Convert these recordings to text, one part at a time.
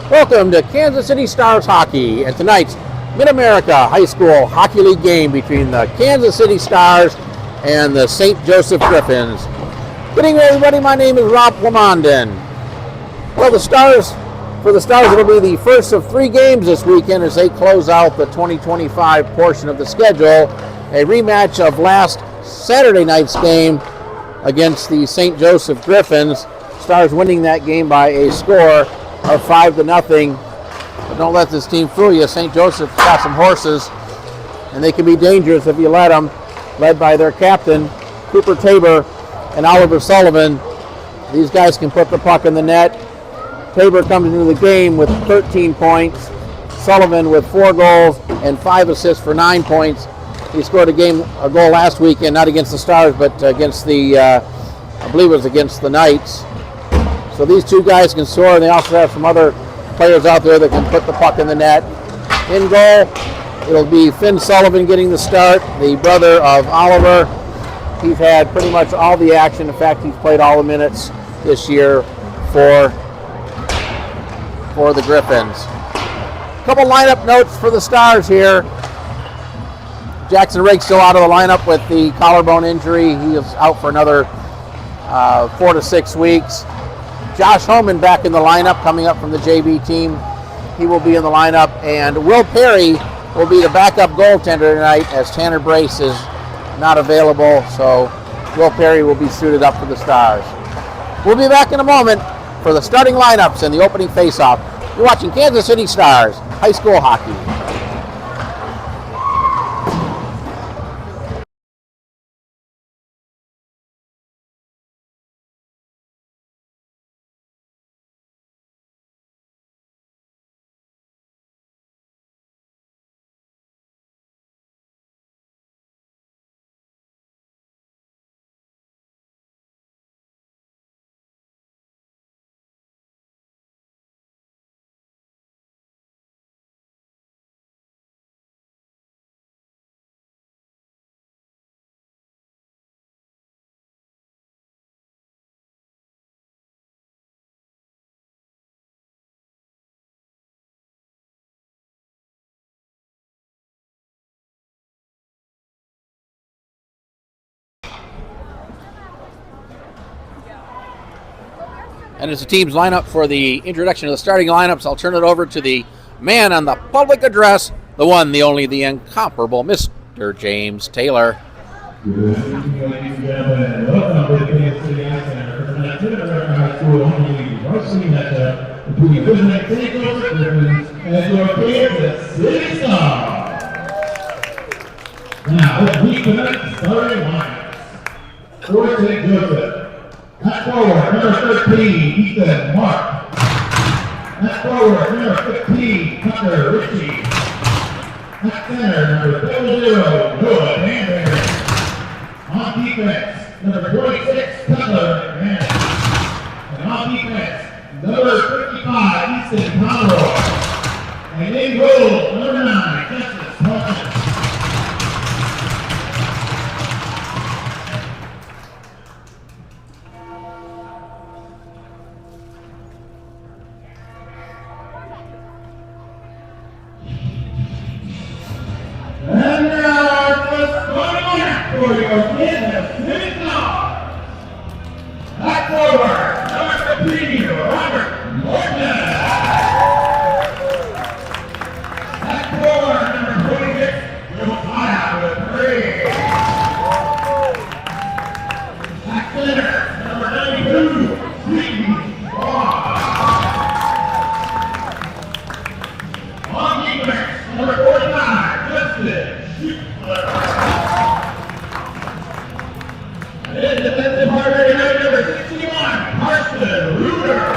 Welcome to Kansas City Stars Hockey and tonight's Mid-America High School Hockey League game between the Kansas City Stars and the St. Joseph Griffons. Good evening, everybody. My name is Rob Lamondon. Well, the Stars it'll be the first of 3 games this weekend as they close out the 2025 portion of the schedule. A rematch of last Saturday night's game against the St. Joseph Griffons. Stars winning that game by a score of 5-0. But don't let this team fool you. St. Joseph's got some horses, and they can be dangerous if you let them. Led by their captain, Cooper Tabor and Oliver Sullivan. These guys can put the puck in the net. Tabor comes into the game with 13 points. Sullivan with 4 goals and 5 assists for 9 points. He scored a goal last weekend, not against the Stars, but against I believe it was against the Knights. So these 2 guys can score, and they also have some other players out there that can put the puck in the net. In goal, it'll be Finn Sullivan getting the start, the brother of Oliver. He's had pretty much all the action. In fact, he's played all the minutes this year for the Griffons. A couple lineup notes for the Stars here. Jackson Riggs still out of the lineup with the collarbone injury. He is out for another 4 to 6 weeks. Josh Homan back in the lineup, coming up from the JV team. He will be in the lineup, and Will Perry will be the backup goaltender tonight as Tanner Brace is not available, so Will Perry will be suited up for the Stars. We'll be back in a moment for the starting lineups and the opening face-off. You're watching Kansas City Stars High School Hockey. And as the teams line up for the introduction of the starting lineups, I'll turn it over to the man on the public address, the one, the only, the incomparable Mr. James Taylor. Good evening, ladies and gentlemen. Welcome to the Kansas City Ice Center for tonight's Mid-America High School Hockey League Varsity matchup between the St. Joseph Griffons and your Kansas City Stars. Now, let's meet tonight's starting lineups. For St. Joseph, at forward, number 13, Ethan Mark. At forward, number 15, Tucker Ritchie. At center, number 00, Noah Danbury. On defense, number 26, Tucker McManus. And on defense, number 55, Easton Conroy. And in goal, number 9, Justice Hawkins. And now, the starting lineup for your Kansas City Stars. At forward, number 15, Robert Morton. At forward, number 26, Josiah with 3. At center, number 92, Steve Ross. On defense, number 49, Justin Schubler. And in defensive hard number 61, Carson Ruder.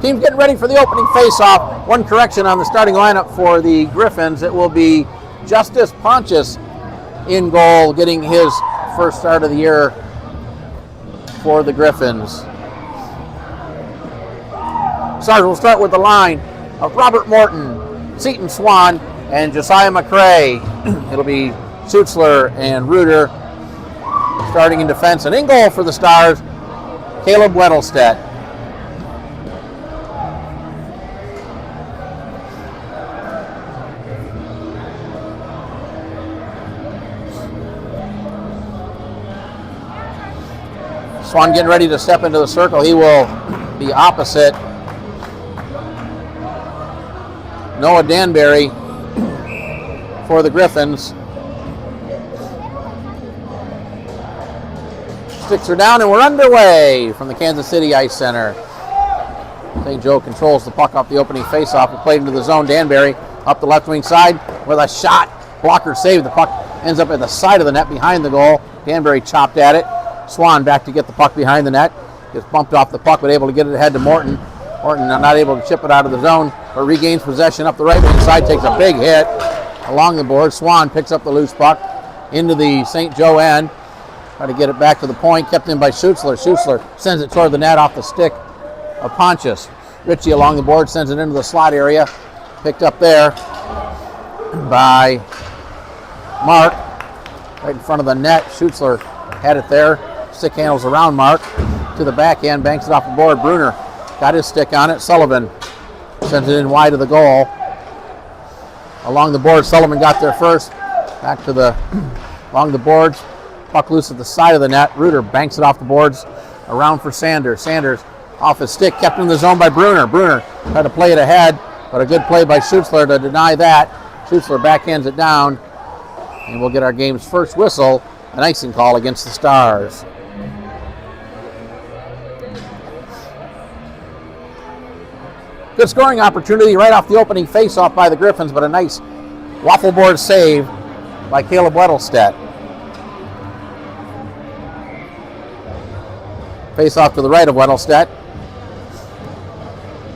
Team's getting ready for the opening face-off. One correction on the starting lineup for the Griffons. It will be Justice Pontius in goal, getting his first start of the year for the Griffons. Stars will start with the line of Robert Morton, Seton Swan, and Josiah McCrae. It'll be Schutzler and Reuter starting in defense. And in goal for the Stars, Caleb Weddlestedt. Swan getting ready to step into the circle. He will be opposite Noah Danbury for the Griffons. Sticks are down and we're underway from the Kansas City Ice Center. St. Joe controls the puck off the opening faceoff. It played into the zone. Danbury up the left wing side with a shot. Blocker save. The puck ends up at the side of the net behind the goal. Danbury chopped at it. Swan back to get the puck behind the net. Gets bumped off the puck, but able to get it ahead to Morton. Morton not able to chip it out of the zone, but regains possession up the right wing side, takes a big hit along the board. Swan picks up the loose puck into the St. Joe end. Try to get it back to the point, kept in by Schutzler. Schutzler sends it toward the net off the stick of Pontius. Ritchie along the board sends it into the slot area. Picked up there by Mark, right in front of the net. Schutzler had it there. Stick handles around Mark to the backhand, banks it off the board. Bruner got his stick on it. Sullivan sends it in wide of the goal. Along the board, Sullivan got there first. Back to the along the boards. Puck loose at the side of the net. Reuter banks it off the boards. Around for Sanders. Sanders off his stick, kept in the zone by Bruner. Bruner tried to play it ahead, but a good play by Schutzler to deny that. Schutzler backhands it down, and we'll get our game's first whistle, an icing call against the Stars. Good scoring opportunity right off the opening face-off by the Griffons, but a nice waffle board save by Caleb Weddlestedt. Face-off to the right of Weddlestedt.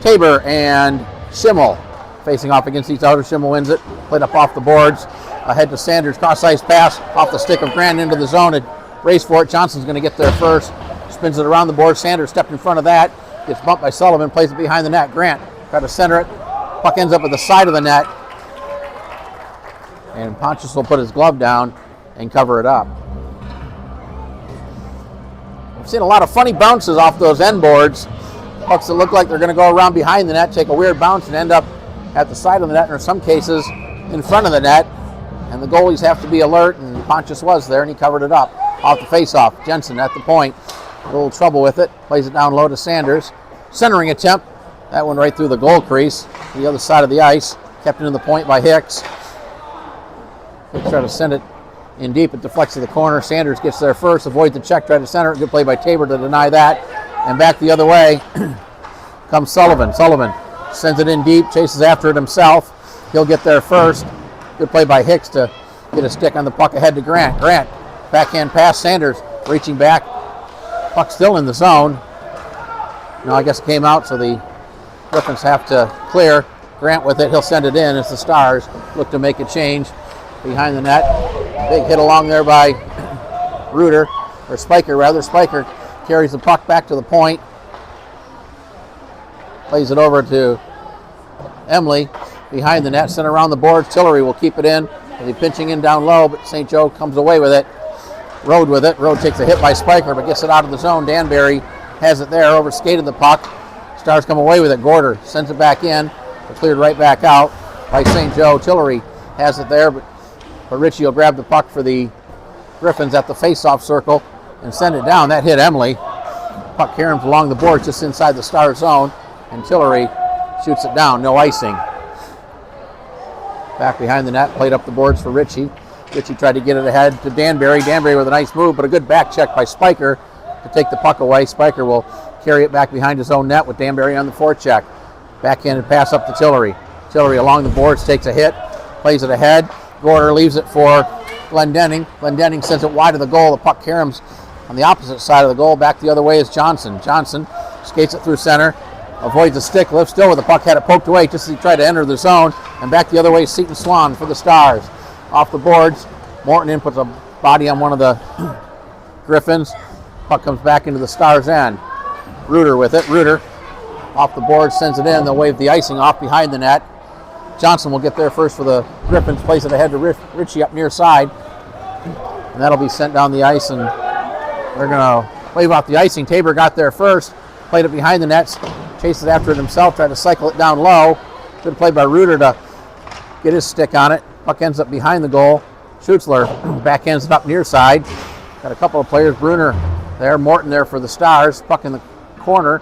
Tabor and Schimmel facing off against each other. Schimmel wins it, played up off the boards. Ahead to Sanders, cross-ice pass off the stick of Grant into the zone. And race for it. Johnson's going to get there first. Spins it around the board. Sanders stepped in front of that. Gets bumped by Sullivan, plays it behind the net. Grant tried to center it. Puck ends up at the side of the net. And Pontius will put his glove down and cover it up. I've seen a lot of funny bounces off those end boards. Pucks that look like they're going to go around behind the net, take a weird bounce, and end up at the side of the net, or in some cases in front of the net. And the goalies have to be alert, and Pontius was there, and he covered it up. Off the face-off, Jensen at the point. A little trouble with it. Plays it down low to Sanders. Centering attempt. That one right through the goal crease. The other side of the ice. Kept into the point by Hicks. Hicks tried to send it in deep. It deflects to the corner. Sanders gets there first. Avoids the check. Tried to center it. Good play by Tabor to deny that. And back the other way comes Sullivan. Sullivan sends it in deep. Chases after it himself. He'll get there first. Good play by Hicks to get a stick on the puck ahead to Grant. Grant, backhand pass. Sanders reaching back. Puck still in the zone. No, I guess it came out, so the Griffons have to clear. Grant with it. He'll send it in as the Stars look to make a change behind the net. Big hit along there by Reuter, or Spiker rather. Spiker carries the puck back to the point. Plays it over to Emily. Behind the net, sent around the boards. Tillery will keep it in. He'll be pinching in down low, but St. Joe comes away with it. Rode with it. Rode takes a hit by Spiker, but gets it out of the zone. Danbury has it there, overskated the puck. Stars come away with it. Gorder sends it back in, but cleared right back out by St. Joe. Tillery has it there, but Ritchie will grab the puck for the Griffons at the face-off circle and send it down. That hit Emily. Puck caroms along the boards just inside the Star zone, and Tillery shoots it down. No icing. Back behind the net, played up the boards for Ritchie. Ritchie tried to get it ahead to Danbury. Danbury with a nice move, but a good back check by Spiker to take the puck away. Spiker will carry it back behind his own net with Danbury on the forecheck. Backhanded pass up to Tillery. Tillery along the boards, takes a hit, plays it ahead. Gorder leaves it for Glendenning. Glendenning sends it wide of the goal. The puck caroms on the opposite side of the goal. Back the other way is Johnson. Johnson skates it through center, avoids the stick lift, still with the puck, had it poked away just as he tried to enter the zone, and back the other way, Seton Swan for the Stars. Off the boards, Morton in puts a body on one of the Griffons. Puck comes back into the Stars' end. Reuter with it. Reuter off the board, sends it in. They'll wave the icing off behind the net. Johnson will get there first for the Griffons, place it ahead to Ritchie up near side. And that'll be sent down the ice, and they're going to wave off the icing. Tabor got there first, played it behind the nets, chases after it himself, tried to cycle it down low. Good play by Reuter to get his stick on it. Puck ends up behind the goal. Schutzler backhands it up near side. Got a couple of players. Bruner there, Morton there for the Stars. Puck in the corner.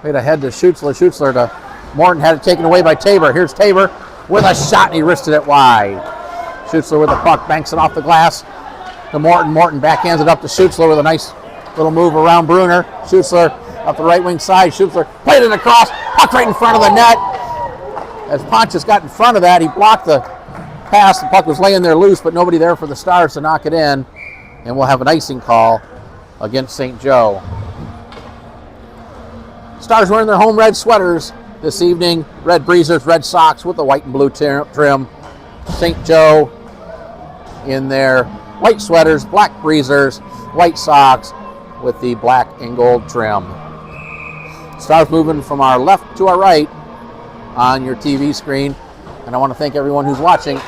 Played ahead to Schutzler. Schutzler to Morton, had it taken away by Tabor. Here's Tabor with a shot, and he wristed it wide. Schutzler with the puck, banks it off the glass to Morton. Morton backhands it up to Schutzler with a nice little move around Bruner. Schutzler up the right wing side. Schutzler played it across, puck right in front of the net. As Pontius got in front of that, he blocked the pass. The puck was laying there loose, but nobody there for the Stars to knock it in. And we'll have an icing call against St. Joe. Stars wearing their home red sweaters this evening. Red breezers, red socks with the white and blue trim. St. Joe in their white sweaters, black breezers, white socks with the black and gold trim. Stars moving from our left to our right on your TV screen. And I want to thank everyone who's watching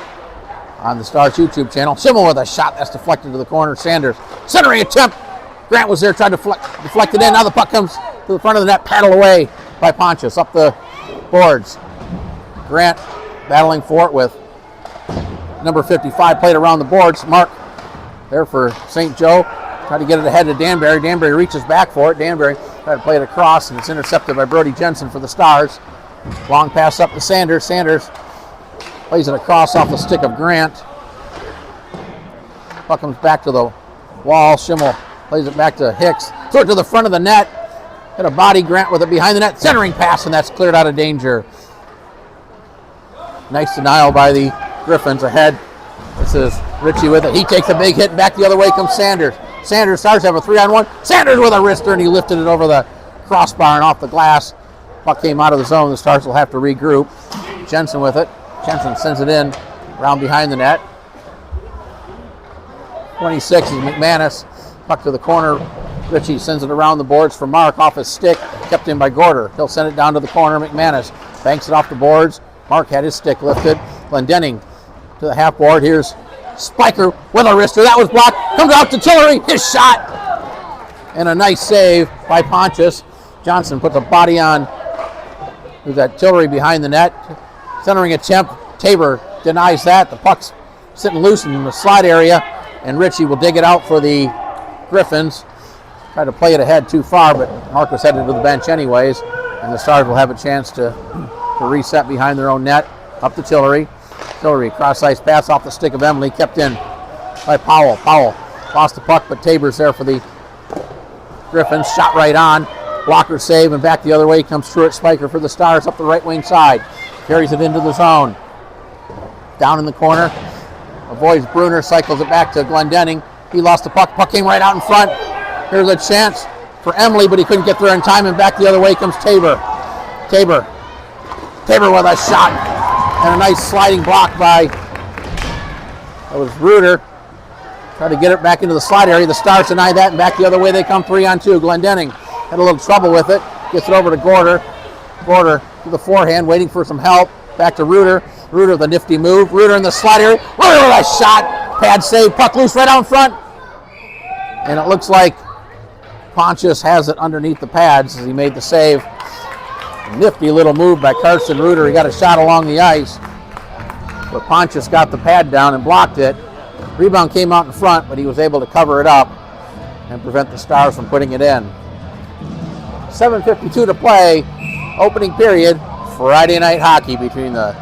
on the Stars YouTube channel. Schimmel with a shot that's deflected to the corner. Sanders centering attempt. Grant was there, tried to deflect it in. Now the puck comes to the front of the net, paddled away by Pontius up the boards. Grant battling for it with number 55, played around the boards. Mark there for St. Joe. Tried to get it ahead to Danbury. Danbury reaches back for it. Danbury tried to play it across, and it's intercepted by Brody Jensen for the Stars. Long pass up to Sanders. Sanders plays it across off the stick of Grant. Puck comes back to the wall. Schimmel plays it back to Hicks. Throw it to the front of the net. Hit a body. Grant with it behind the net. Centering pass, and that's cleared out of danger. Nice denial by the Griffons ahead. This is Ritchie with it. He takes a big hit. Back the other way comes Sanders. Sanders, Stars have a 3-on-1. Sanders with a wrister, and he lifted it over the crossbar and off the glass. Puck came out of the zone. The Stars will have to regroup. Jensen with it. Jensen sends it in around behind the net. 26 is McManus. Puck to the corner. Ritchie sends it around the boards for Mark off his stick. Kept in by Gorder. He'll send it down to the corner. McManus banks it off the boards. Mark had his stick lifted. Glendenning to the half board. Here's Spiker with a wrister. That was blocked. Comes out to Tillery. His shot. And a nice save by Pontius. Johnson puts a body on. Who's that? Tillery behind the net. Centering attempt. Tabor denies that. The puck's sitting loose in the slide area, and Ritchie will dig it out for the Griffons. Tried to play it ahead too far, but Mark was headed to the bench anyways, and the Stars will have a chance to reset behind their own net. Up to Tillery. Tillery, cross-ice pass off the stick of Emily, kept in by Powell. Powell lost the puck, but Tabor's there for the Griffons. Shot right on. Blocker save, and back the other way comes Truett Spiker for the Stars up the right wing side. Carries it into the zone. Down in the corner. Avoids Bruner, cycles it back to Glendenning. He lost the puck. Puck came right out in front. Here's a chance for Emily, but he couldn't get there in time, and back the other way comes Tabor. Tabor with a shot, and a nice sliding block by, that was Reuter. Tried to get it back into the slide area. The Stars deny that, and back the other way they come 3-on-2. Glendenning had a little trouble with it. Gets it over to Gorder. Gorder to the forehand, waiting for some help. Back to Reuter. Reuter, the nifty move. Reuter in the slide area. Reuter with a shot. Pad save. Puck loose right out in front. And it looks like Pontius has it underneath the pads as he made the save. Nifty little move by Carson Reuter. He got a shot along the ice, but Pontius got the pad down and blocked it. Rebound came out in front, but he was able to cover it up and prevent the Stars from putting it in. 7:52 to play, opening period, Friday night hockey between the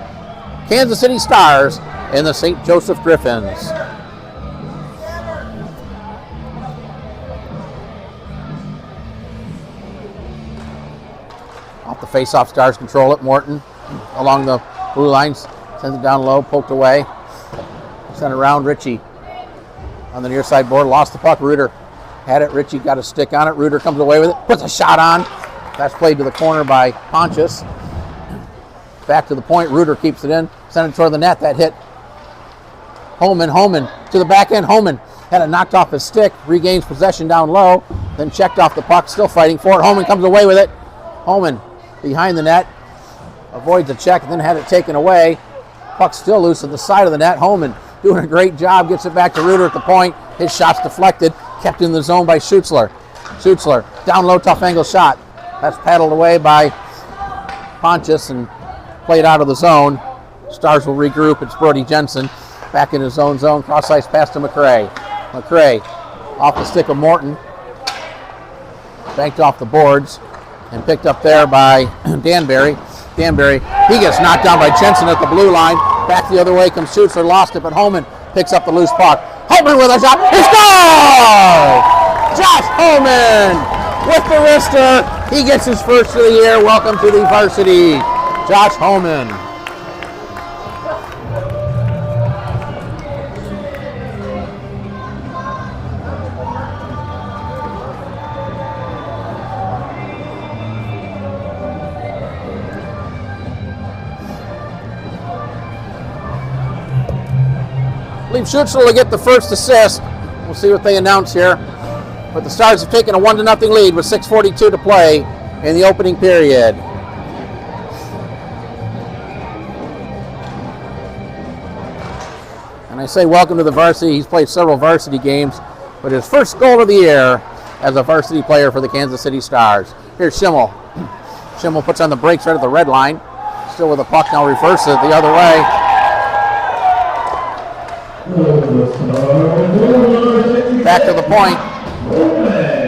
Kansas City Stars and the St. Joseph Griffons. Off the face-off, Stars control it. Morton along the blue lines, sends it down low, poked away. Sent around. Ritchie on the near side board, lost the puck. Reuter had it. Ritchie got a stick on it. Reuter comes away with it, puts a shot on. That's played to the corner by Pontius. Back to the point. Reuter keeps it in. Sent it toward the net. That hit Holman to the back end. Holman had it knocked off his stick. Regains possession down low. Then checked off the puck. Still fighting for it. Holman comes away with it. Holman behind the net. Avoids a check and then had it taken away. Puck still loose at the side of the net. Holman doing a great job. Gets it back to Reuter at the point. His shot's deflected. Kept in the zone by Schutzler. Schutzler, down low, tough angle shot. That's paddled away by Pontius and played out of the zone. Stars will regroup. It's Brody Jensen back in his own zone. Cross ice pass to McRae. McRae off the stick of Morton. Banked off the boards and picked up there by Danbury. Danbury, he gets knocked down by Jensen at the blue line. Back the other way comes Schutzler, lost it, but Holman picks up the loose puck. Holman with a shot. He scores! Josh Holman with the wrister. He gets his first of the year. Welcome to the Varsity, Josh Holman. I believe Schutzler will get the first assist. We'll see what they announce here. But the Stars have taken a 1-0 lead with 6:42 to play in the opening period. And I say welcome to the Varsity. He's played several Varsity games, but his first goal of the year as a Varsity player for the Kansas City Stars. Here's Schimmel. Schimmel puts on the brakes right at the red line. Still with the puck, now reverses it the other way. Back to the point.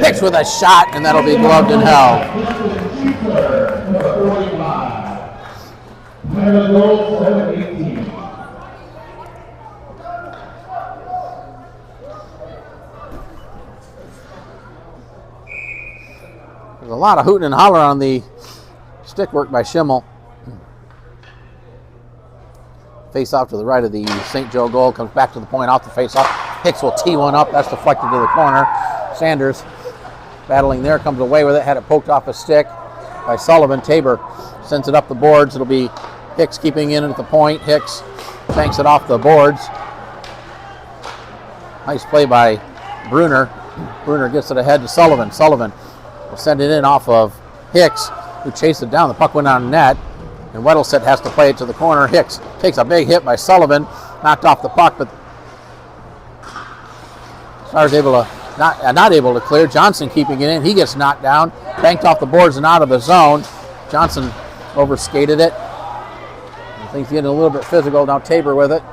Hicks with a shot, and that'll be gloved and held. There's a lot of hooting and hollering on the stick work by Schimmel. Face off to the right of the St. Joe goal. Comes back to the point off the face off. Hicks will tee one up. That's deflected to the corner. Sanders battling there. Comes away with it. Had it poked off a stick by Sullivan. Tabor sends it up the boards. It'll be Hicks keeping in at the point. Hicks banks it off the boards. Nice play by Bruner. Bruner gets it ahead to Sullivan. Sullivan will send it in off of Hicks, who chased it down. The puck went on net. And Weddleset has to play it to the corner. Hicks takes a big hit by Sullivan, knocked off the puck, but Stars able to not able to clear. Johnson keeping it in. He gets knocked down, banked off the boards and out of the zone. Johnson overskated it. Things getting a little bit physical. Now Tabor with it.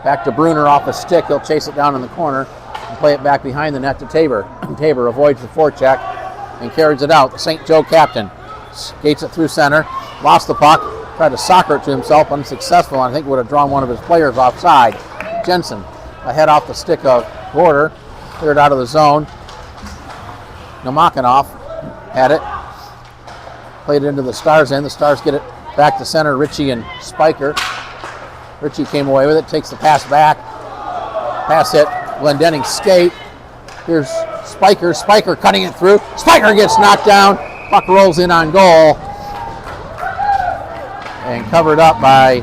Back to Bruner off a stick. He'll chase it down in the corner and play it back behind the net to Tabor. Tabor avoids the forecheck and carries it out. The St. Joe captain skates it through center. Lost the puck, tried to soccer it to himself, unsuccessful. I think would have drawn one of his players offside. Jensen ahead off the stick of Gorder, cleared out of the zone. Nomakinov had it, played it into the Stars end. The Stars get it back to center. Ritchie and Spiker. Ritchie came away with it, takes the pass back. Pass hit, Glendenning skate. Here's Spiker. Spiker cutting it through. Spiker gets knocked down. Puck rolls in on goal. And covered up by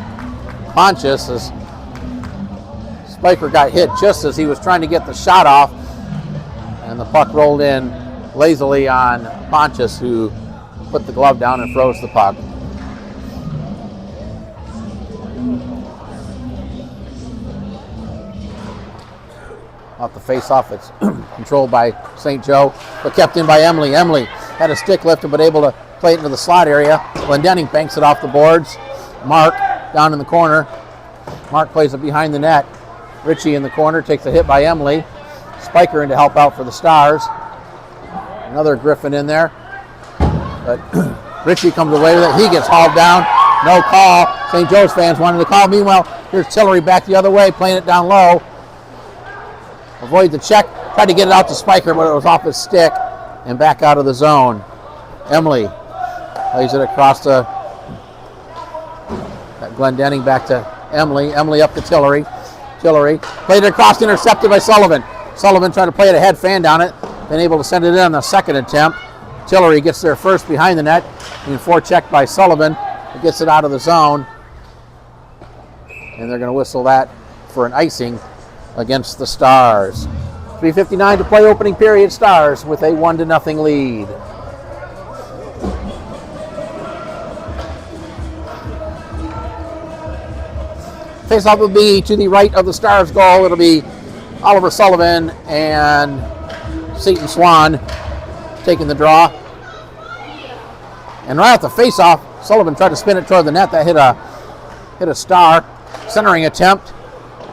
Pontius as Spiker got hit just as he was trying to get the shot off. And the puck rolled in lazily on Pontius, who put the glove down and froze the puck. Off the face-off, it's controlled by St. Joe, but kept in by Emily. Emily had a stick lifted, but able to play it into the slot area. Glendenning banks it off the boards. Mark down in the corner. Mark plays it behind the net. Ritchie in the corner takes a hit by Emily. Spiker in to help out for the Stars. Another Griffin in there. But Ritchie comes away with it. He gets hauled down. No call. St. Joe's fans wanted to call. Meanwhile, here's Tillery back the other way, playing it down low. Avoid the check. Tried to get it out to Spiker, but it was off his stick and back out of the zone. Emily plays it across to Glendenning, back to Emily. Emily up to Tillery. Tillery played it across, intercepted by Sullivan. Sullivan tried to play it ahead, fan down it. Been able to send it in on the second attempt. Tillery gets there first behind the net, being forechecked by Sullivan, who gets it out of the zone. And they're going to whistle that for an icing against the Stars. 3:59 to play, opening period. Stars with a 1-0 lead. Face-off will be to the right of the Stars' goal. It'll be Oliver Sullivan and Seton Swan taking the draw. And right off the face-off, Sullivan tried to spin it toward the net. That hit a Star. Centering attempt.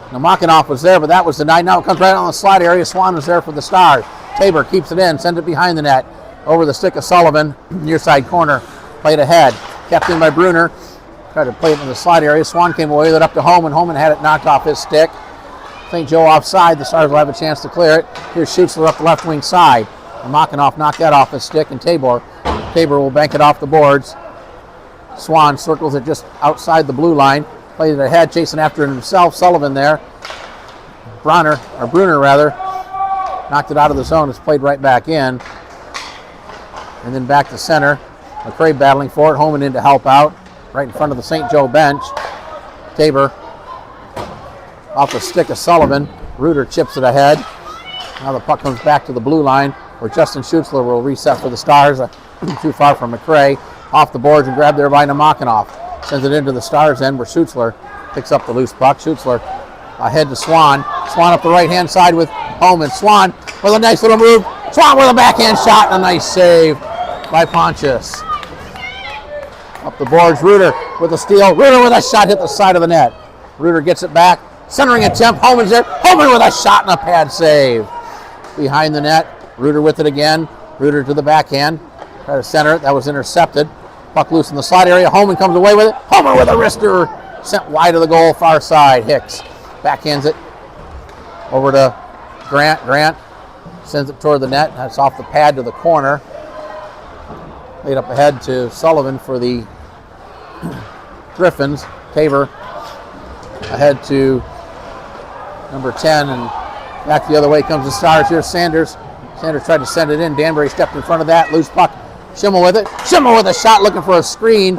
Namakanov was there, but that was denied. Now it comes right on the slide area. Swan was there for the Stars. Tabor keeps it in, sends it behind the net. Over the stick of Sullivan, near side corner. Played ahead. Kept in by Bruner. Tried to play it in the slide area. Swan came away with it up to Holman. Holman had it knocked off his stick. St. Joe offside. The Stars will have a chance to clear it. Here's Schutzler up the left wing side. Namakanov knocked that off his stick, and Tabor will bank it off the boards. Swan circles it just outside the blue line. Plays it ahead, chasing after it himself. Sullivan there. Bruner knocked it out of the zone. It's played right back in. And then back to center. McCrae battling for it. Holman in to help out. Right in front of the St. Joe bench. Tabor off the stick of Sullivan. Reuter chips it ahead. Now the puck comes back to the blue line where Justin Schutzler will reset for the Stars. Too far from McCrae. Off the boards and grabbed there by Namakanov. Sends it into the Stars end where Schutzler picks up the loose puck. Schutzler ahead to Swan. Swan up the right-hand side with Holman. Swan with a nice little move. Swan with a backhand shot and a nice save by Pontius. Up the boards, Reuter with a steal. Reuter with a shot, hit the side of the net. Reuter gets it back. Centering attempt. Holman's there. Holman with a shot and a pad save. Behind the net. Reuter with it again. Reuter to the backhand. Try to center it. That was intercepted. Puck loose in the slot area. Holman comes away with it. Holman with a wrister. Sent wide of the goal, far side. Hicks backhands it over to Grant. Grant sends it toward the net. That's off the pad to the corner. Laid up ahead to Sullivan for the Griffons. Tabor ahead to number 10, and back the other way comes the Stars. Here's Sanders. Sanders tried to send it in. Danbury stepped in front of that. Loose puck. Schimmel with it. Schimmel with a shot looking for a screen.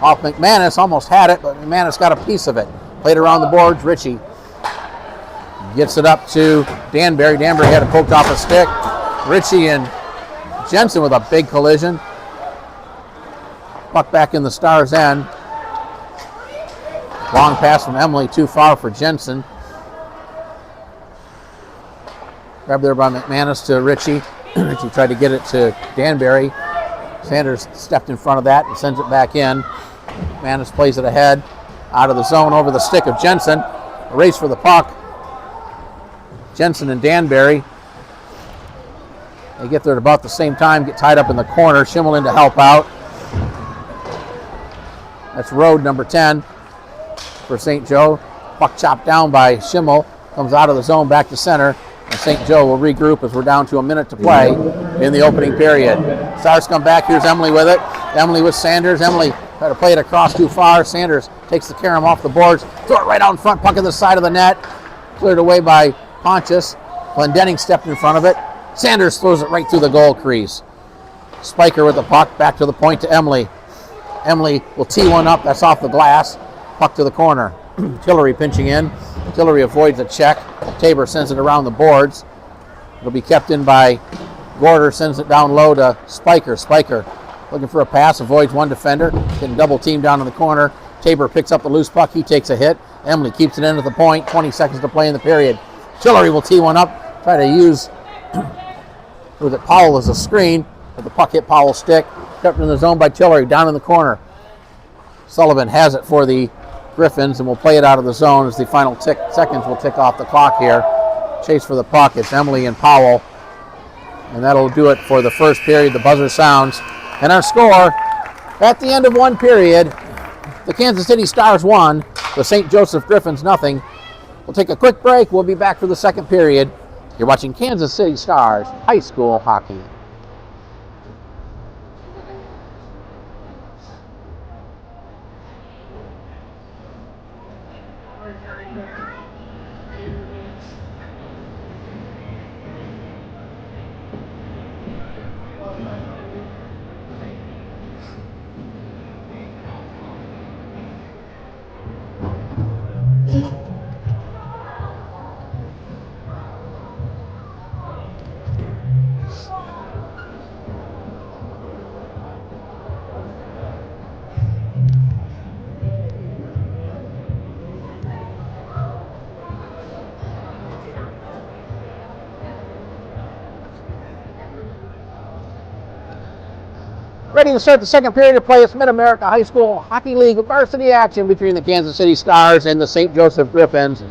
Off McManus. Almost had it, but McManus got a piece of it. Played around the boards. Ritchie gets it up to Danbury. Danbury had it poked off a stick. Ritchie and Jensen with a big collision. Puck back in the Stars' end. Long pass from Emily. Too far for Jensen. Grabbed there by McManus to Ritchie. Ritchie tried to get it to Danbury. Sanders stepped in front of that and sends it back in. McManus plays it ahead. Out of the zone over the stick of Jensen. A race for the puck. Jensen and Danbury. They get there at about the same time, get tied up in the corner. Schimmel in to help out. That's Road, number 10 for St. Joe. Puck chopped down by Schimmel. Comes out of the zone back to center. And St. Joe will regroup as we're down to a minute to play in the opening period. Stars come back. Here's Emily with it. Emily with Sanders. Emily tried to play it across too far. Sanders takes the carom off the boards. Throw it right out in front. Puck in the side of the net. Cleared away by Pontius. Glendenning stepped in front of it. Sanders throws it right through the goal crease. Spiker with the puck. Back to the point to Emily. Emily will tee one up. That's off the glass. Puck to the corner. Tillery pinching in. Tillery avoids a check. Tabor sends it around the boards. It'll be kept in by Gorder. Sends it down low to Spiker. Spiker looking for a pass. Avoids one defender. Getting double teamed down in the corner. Tabor picks up the loose puck. He takes a hit. Emily keeps it in at the point. 20 seconds to play in the period. Tillery will tee one up. Try to use with it Powell as a screen. But the puck hit Powell's stick. Kept in the zone by Tillery. Down in the corner. Sullivan has it for the Griffons and will play it out of the zone as the final seconds will tick off the clock here. Chase for the puck. It's Emily and Powell. And that'll do it for the first period. The buzzer sounds. And our score at the end of one period, the Kansas City Stars 1, the St. Joseph Griffons nothing. We'll take a quick break. We'll be back for the second period. You're watching Kansas City Stars High School Hockey. Ready to start the second period of play. It's Mid-America High School Hockey League varsity action between the Kansas City Stars and the St. Joseph Griffons.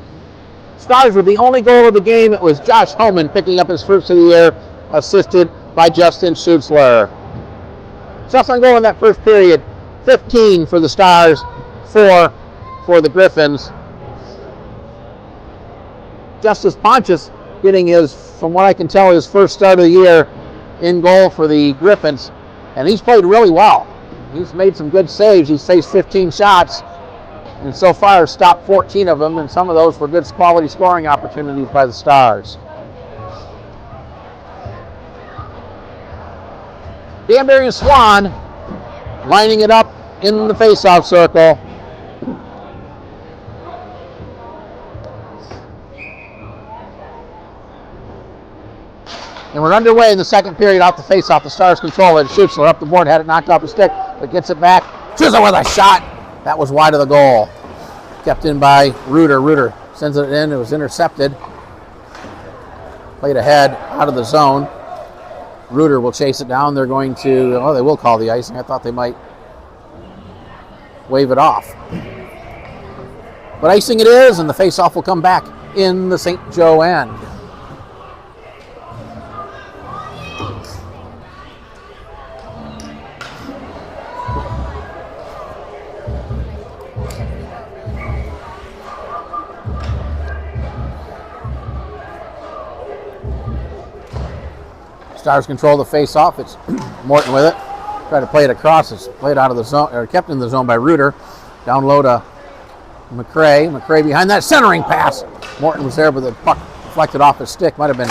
Stars with the only goal of the game. It was Josh Homan picking up his first of the year, assisted by Justin Schutzler. Shots on goal in that first period, 15 for the Stars, 4 for the Griffons. Justice Pontius getting his, from what I can tell, his first start of the year in goal for the Griffons. And he's played really well. He's made some good saves. He's faced 15 shots and so far stopped 14 of them, and some of those were good quality scoring opportunities by the Stars. Danbury and Swan lining it up in the face-off circle. And we're underway in the second period off the face-off. The Stars control it. Schutzler up the board, had it knocked off his stick, but gets it back. Schutzler with a shot. That was wide of the goal. Kept in by Reuter. Reuter sends it in. It was intercepted. Played ahead, out of the zone. Reuter will chase it down. They're going to, oh, they will call the icing. I thought they might wave it off. But icing it is, and the face-off will come back in the St. Joe end. Stars control the face-off. It's Morton with it. Try to play it across. It's played out of the zone, or kept in the zone by Reuter. Down low to McCray. McCray behind that centering pass. Morton was there, but the puck deflected off his stick. Might have been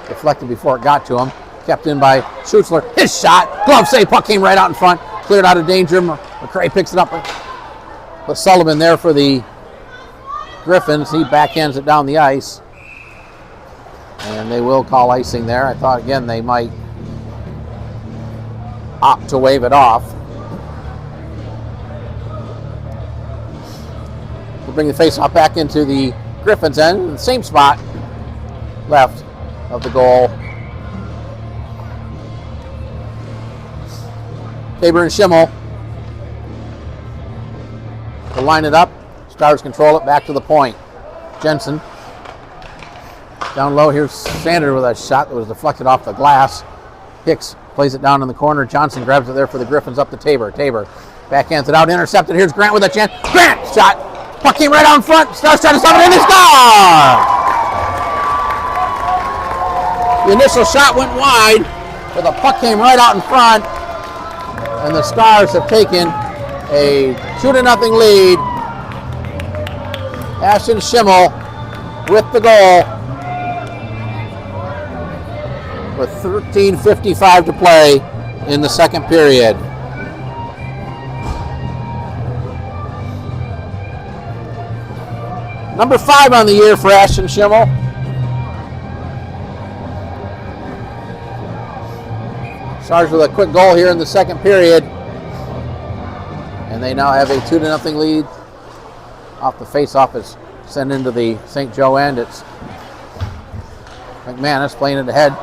deflected before it got to him. Kept in by Schutzler. His shot. Glove save. Puck came right out in front. Cleared out of danger. McCray picks it up. But Sullivan there for the Griffons. He backhands it down the ice. And they will call icing there. I thought, again, they might opt to wave it off. We'll bring the face-off back into the Griffons' end, in the same spot left of the goal. Tabor and Schimmel to line it up. Stars control it back to the point. Jensen. Down low, here's Sander with a shot that was deflected off the glass. Hicks plays it down in the corner. Johnson grabs it there for the Griffons up to Tabor. Tabor backhands it out, intercepted. Here's Grant with a chance. Grant shot. Puck came right out in front. Stars trying to stop it, and they score! The initial shot went wide, but the puck came right out in front, and the Stars have taken a 2-0 lead. Ashton Schimmel with the goal, with 13:55 to play in the second period. Number 5 on the year for Ashton Schimmel. Stars with a quick goal here in the second period. And they now have a 2-0 lead. Off the face-off is sent into the St. Joe end. It's McManus playing it ahead.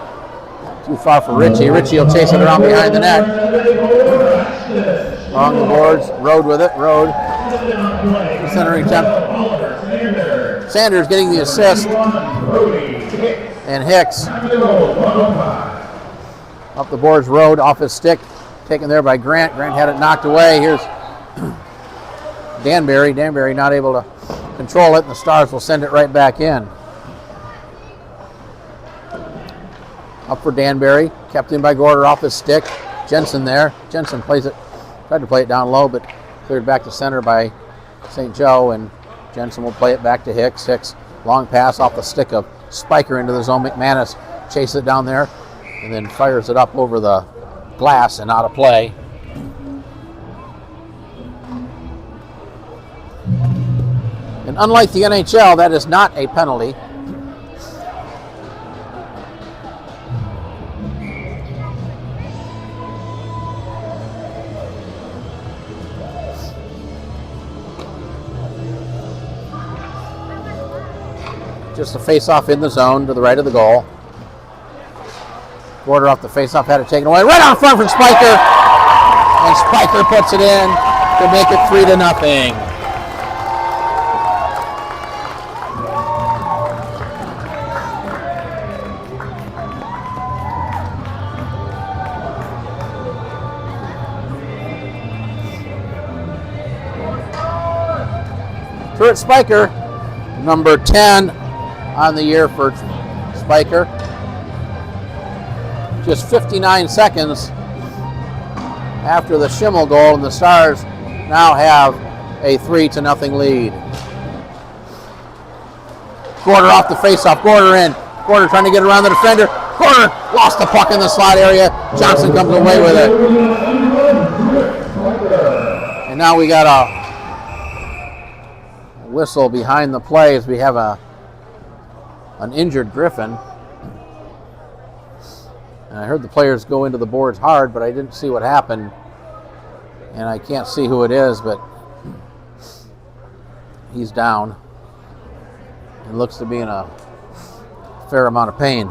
Too far for Ritchie. Ritchie will chase it around behind the net. Along the boards. Rode with it. Rode. Centering attempt. Sanders getting the assist. And Hicks. Up the boards. Rode off his stick. Taken there by Grant. Grant had it knocked away. Here's Danbury. Danbury not able to control it. And the Stars will send it right back in. Up for Danbury, kept in by Gorder off his stick. Jensen there. Jensen plays it, tried to play it down low, but cleared back to center by St. Joe, and Jensen will play it back to Hicks. Hicks, long pass off the stick of Spiker into the zone. McManus chases it down there, and then fires it up over the glass and out of play. And unlike the NHL, that is not a penalty. Just a face-off in the zone to the right of the goal. Gorder off the face-off, had it taken away. Right on front from Spiker. and Spiker puts it in to make it 3-0. Kurt Spiker, number 10 on the year for Spiker. Just 59 seconds after the Schimmel goal, and the Stars now have a 3-0 lead. Gorder off the faceoff. Gorder in. Gorder trying to get around the defender. Gorder lost the puck in the slot area. Johnson comes away with it. And now we got a whistle behind the play as we have an injured Griffin. And I heard the players go into the boards hard, but I didn't see what happened. And I can't see who it is, but he's down. He looks to be in a fair amount of pain.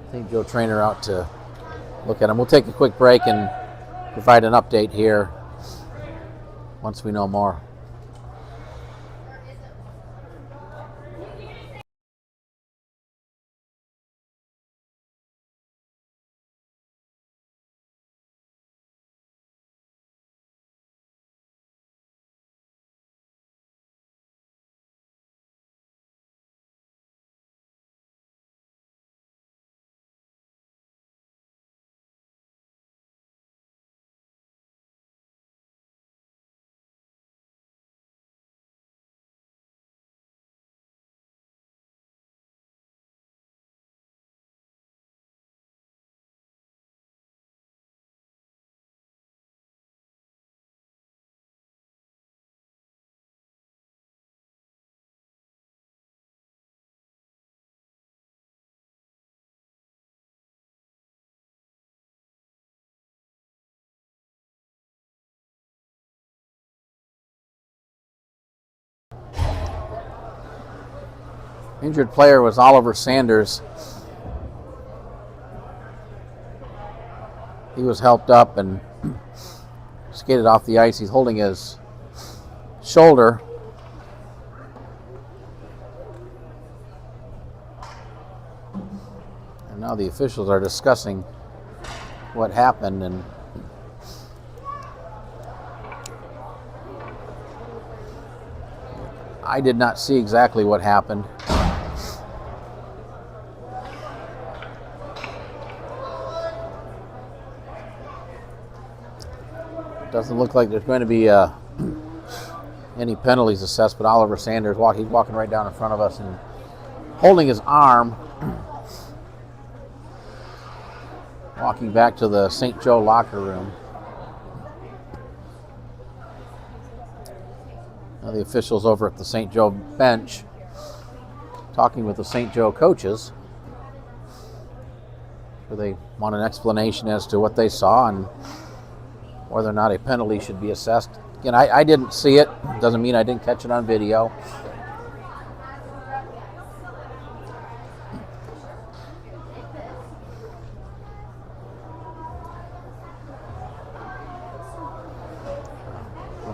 I think Joe Trainer out to look at him. We'll take a quick break and provide an update here once we know more. Injured player was Oliver Sanders. He was helped up and skated off the ice. He's holding his shoulder. And now the officials are discussing what happened, and I did not see exactly what happened. Doesn't look like there's going to be any penalties assessed, but Oliver Sanders, he's walking right down in front of us and holding his arm, walking back to the St. Joe locker room. Now the officials over at the St. Joe bench talking with the St. Joe coaches. So they want an explanation as to what they saw and whether or not a penalty should be assessed. Again, I didn't see it. Doesn't mean I didn't catch it on video.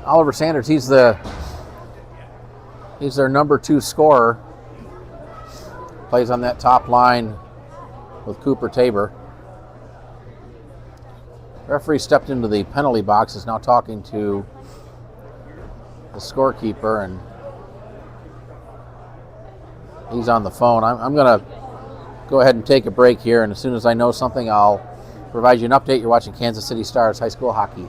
Oliver Sanders, he's their number 2 scorer. Plays on that top line with Cooper Tabor. Referee stepped into the penalty box, is now talking to the scorekeeper, and he's on the phone. I'm going to go ahead and take a break here, and as soon as I know something, I'll provide you an update. You're watching Kansas City Stars High School Hockey.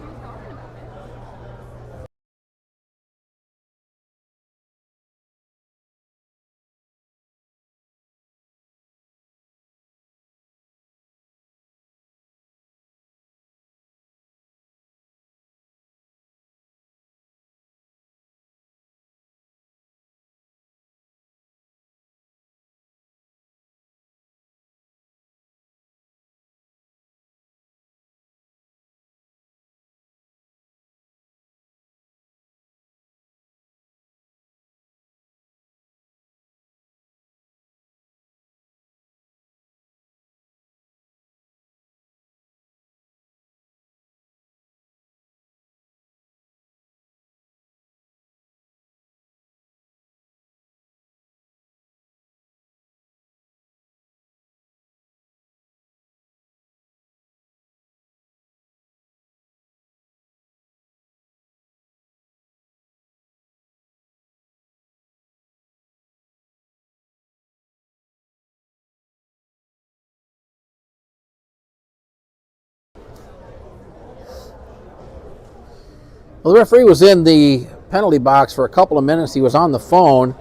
Well, the referee was in the penalty box for a couple of minutes. He was on the phone.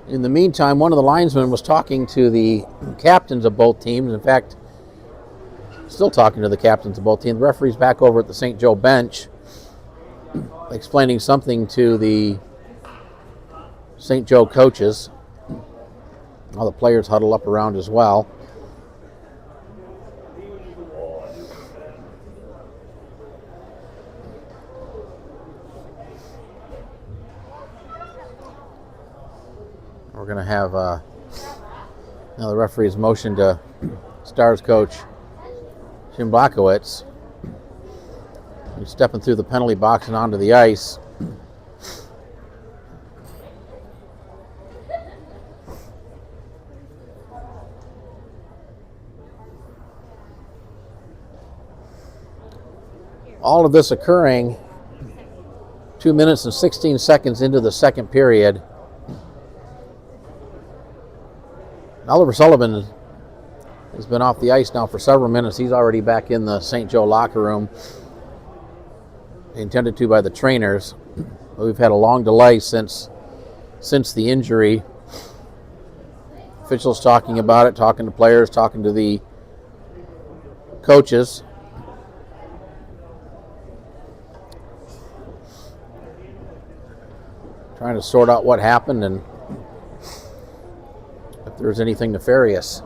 In the meantime, one of the linesmen was talking to the captains of both teams. In fact, still talking to the captains of both teams. The referee's back over at the St. Joe bench explaining something to the St. Joe coaches. All the players huddle up around as well. We're going to have now the referee's motion to Stars coach Jim Blakowicz. He's stepping through the penalty box and onto the ice. All of this occurring 2 minutes and 16 seconds into the second period. Oliver Sullivan has been off the ice now for several minutes. He's already back in the St. Joe locker room, intended to by the trainers. We've had a long delay since the injury. Officials talking about it, talking to players, talking to the coaches. Trying to sort out what happened and if there's anything nefarious.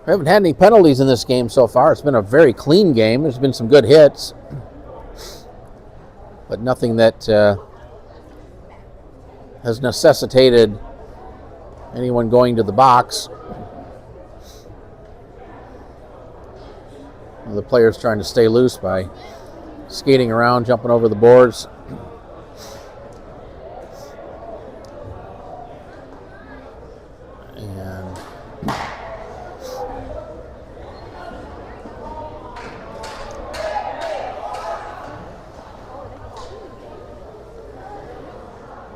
We haven't had any penalties in this game so far. It's been a very clean game. There's been some good hits, but nothing that has necessitated anyone going to the box. The players trying to stay loose by skating around, jumping over the boards.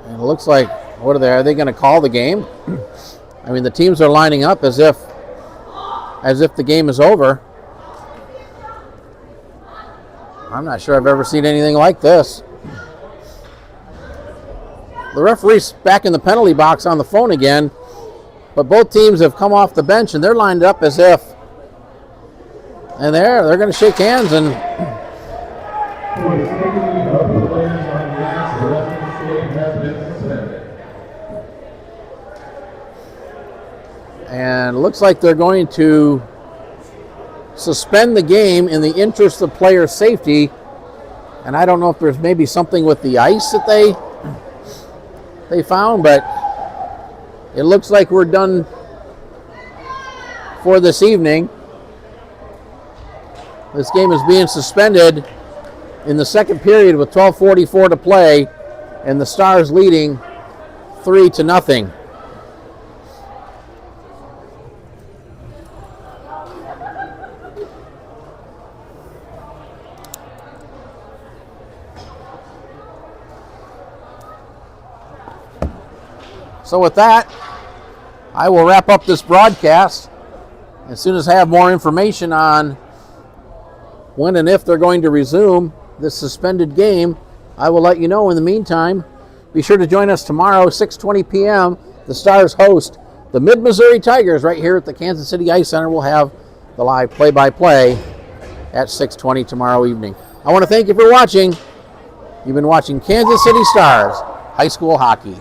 And it looks like, what are they going to call the game? I mean, the teams are lining up as if the game is over. I'm not sure I've ever seen anything like this. The referee's back in the penalty box on the phone again, but both teams have come off the bench and they're lined up as if, and they're going to shake hands and it looks like they're going to suspend the game in the interest of player safety. And I don't know if there's maybe something with the ice that they found, but it looks like we're done for this evening. This game is being suspended in the second period with 12:44 to play, and the Stars leading 3-0. So with that, I will wrap up this broadcast. As soon as I have more information on when and if they're going to resume this suspended game, I will let you know. In the meantime, be sure to join us tomorrow, 6:20 p.m. The Stars host the Mid-Missouri Tigers right here at the Kansas City Ice Center. We'll have the live play-by-play at 6:20 tomorrow evening. I want to thank you for watching. You've been watching Kansas City Stars High School Hockey.